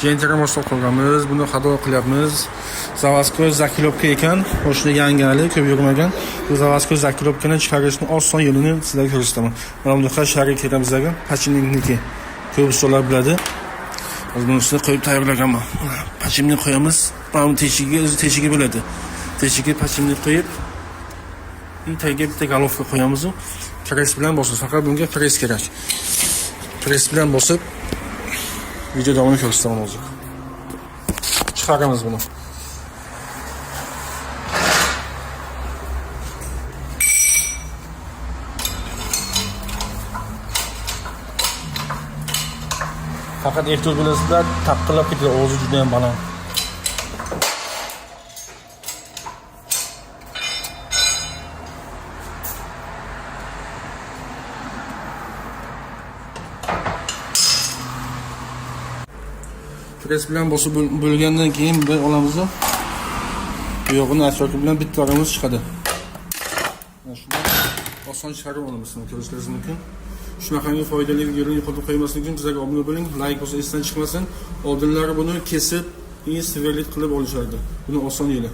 Gentraga moslab qo'yganmiz. Buni xato qilyapmiz. Zavazkoy zakilovka ekan. O'shni yangali, ko'p yurmagan. Bu Zavazkoy zakilovkani chiqarishni oson yo'lini sizlarga ko'rsataman. Mana bunday shariy kerak bizlarga. Pachinnikniki. Ko'pchilar biladi. Hozir buni ustiga qo'yib tayyorlaganman. Pachimni qo'yamiz. Mana teshigiga o'zi teshigi bo'ladi. Teshigiga pachimni qo'yib, tagiga bitta galovka qo'yamiz. Press bilan bosib, faqat bunga press kerak. Press bilan bosib video davomini ko'rsataman hozir. Chiqaramiz buni. Faqat ehtiyot bo'lasizlar, taqqilab ketadi, o'zi juda ham baland. Press bilan bosib bo'lgandan keyin bir olamiz. Bu yog'ini atrofı bilan bitlarimiz chiqadi. Mana shunday oson chiqarib olamiz, ko'rishingiz mumkin. Shunaqangi foydali videolarni yo'qotib qo'ymaslik uchun bizga obuna bo'ling, like bo'lsa esdan chiqmasin. Oldinlari buni kesib, severlik qilib olishardi. Buni oson yo'li.